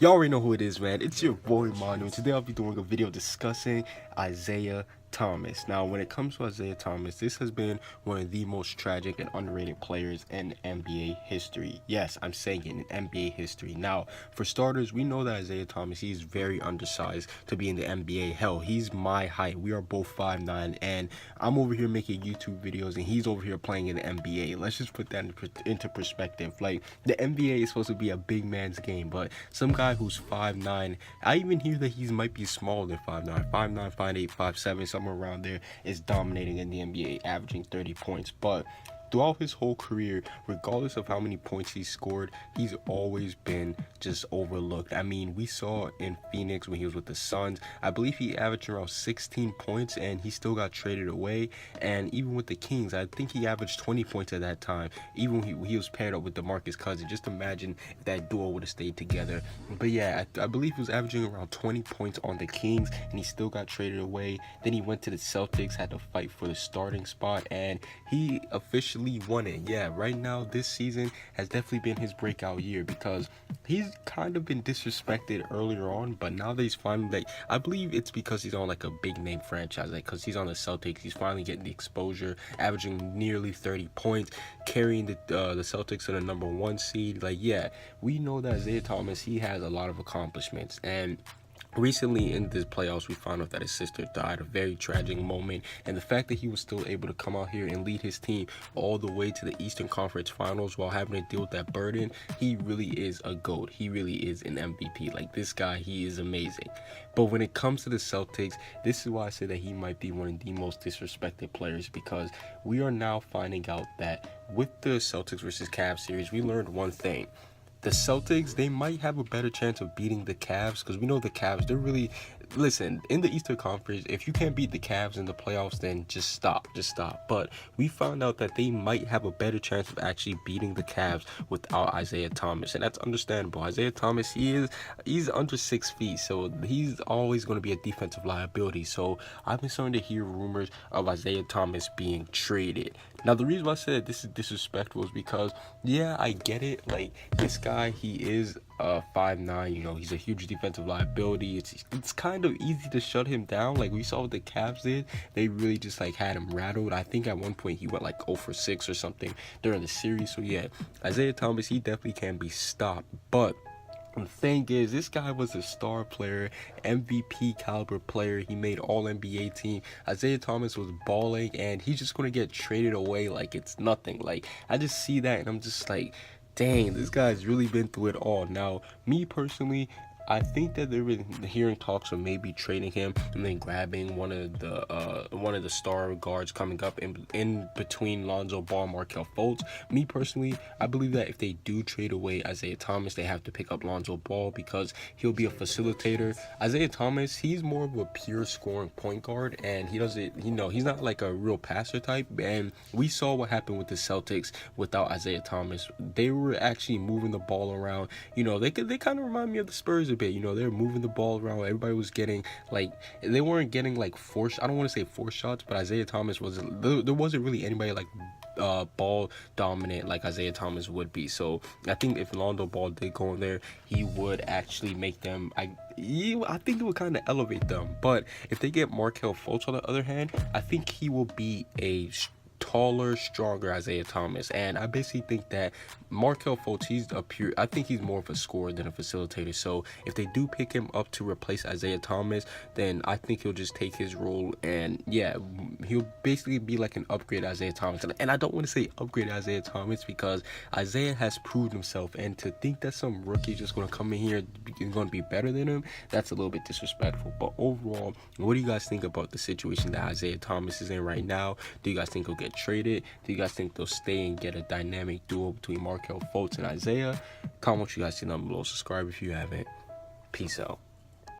Y'all already know who it is, man. It's your boy Manu, and today I'll be doing a video discussing Isaiah Thomas. Now, when it comes to Isaiah Thomas, this has been one of the most tragic and underrated players in NBA history. Yes, I'm saying it, in NBA history. Now, for starters, we know that Isaiah Thomas, he's very undersized to be in the NBA. Hell, he's my height. We are both 5'9", and I'm over here making YouTube videos, and he's over here playing in the NBA. Let's just put that into perspective. Like, the NBA is supposed to be a big man's game, but some guy who's 5'9", I even hear that he might be smaller than 5'9", 5'9", 5'8", 5'7", somewhere around there, is dominating in the NBA, averaging 30 points. But throughout his whole career, regardless of how many points he scored, he's always been just overlooked. I mean, we saw in Phoenix when he was with the Suns, I believe he averaged around 16 points and he still got traded away. And even with the Kings, I think he averaged 20 points at that time, even when he was paired up with DeMarcus Cousins. Just imagine if that duo would have stayed together. But yeah, I believe he was averaging around 20 points on the Kings and he still got traded away. Then he went to the Celtics, had to fight for the starting spot, and he officially won it. Yeah, right now this season has definitely been his breakout year because he's kind of been disrespected earlier on, but now that he's finally, like, I believe it's because he's on like a big name franchise, like because he's on the Celtics, he's finally getting the exposure, averaging nearly 30 points, carrying the Celtics to the #1 seed. Like, yeah, we know that Isaiah Thomas, he has a lot of accomplishments, and recently in this playoffs, we found out that his sister died, a very tragic moment, and the fact that he was still able to come out here and lead his team all the way to the Eastern Conference Finals while having to deal with that burden, he really is a GOAT. He really is an MVP. Like, this guy, he is amazing. But when it comes to the Celtics, this is why I say that he might be one of the most disrespected players, because we are now finding out that with the Celtics versus Cavs series, we learned one thing. The Celtics, they might have a better chance of beating the Cavs, because we know the Cavs, they're really, listen, in the Eastern Conference, if you can't beat the Cavs in the playoffs, then just stop. But we found out that they might have a better chance of actually beating the Cavs without Isaiah Thomas, and that's understandable. Isaiah Thomas, he's under 6 feet, so he's always going to be a defensive liability. So I've been starting to hear rumors of Isaiah Thomas being traded. Now, the reason why I said this is disrespectful is because, yeah, I get it. Like, this guy, he is 5'9", you know, he's a huge defensive liability. It's kind of easy to shut him down. Like we saw what the Cavs did. They really just like had him rattled. I think at one point he went like 0 for 6 or something during the series. So yeah, Isaiah Thomas, he definitely can be stopped. But the thing is, this guy was a star player, MVP caliber player. He made All-NBA team. Isaiah Thomas was balling, and he's just going to get traded away like it's nothing. Like, I just see that, and I'm just like, dang, this guy's really been through it all. Now, me personally, I think that they're hearing talks of maybe trading him and then grabbing one of the star guards coming up in between Lonzo Ball and Markelle Fultz. Me personally, I believe that if they do trade away Isaiah Thomas, they have to pick up Lonzo Ball because he'll be a facilitator. Isaiah Thomas, he's more of a pure scoring point guard, and he doesn't, you know, he's not like a real passer type. And we saw what happened with the Celtics without Isaiah Thomas. They were actually moving the ball around. You know, they kind of remind me of the Spurs a bit. You know, they were moving the ball around. Everybody was getting, like, they weren't getting like I don't want to say forced shots, but Isaiah Thomas wasn't, there wasn't really anybody like ball dominant like Isaiah Thomas would be. So I think if Lonzo Ball did go in there, he would actually make them, I think it would kind of elevate them. But if they get Markelle Fultz on the other hand, I think he will be a taller, stronger Isaiah Thomas. And I basically think that Markelle Fultz, I think he's more of a scorer than a facilitator. So if they do pick him up to replace Isaiah Thomas, then I think he'll just take his role, and yeah, he'll basically be like an upgrade Isaiah Thomas. And I don't want to say upgrade Isaiah Thomas because Isaiah has proved himself, and to think that some rookie just going to come in here and going to be better than him, that's a little bit disrespectful. But overall, what do you guys think about the situation that Isaiah Thomas is in right now? Do you guys think he'll get traded? Do you guys think they'll stay and get a dynamic duo between Markelle Fultz and Isaiah? Comment what you guys think down below. Subscribe if you haven't. Peace out.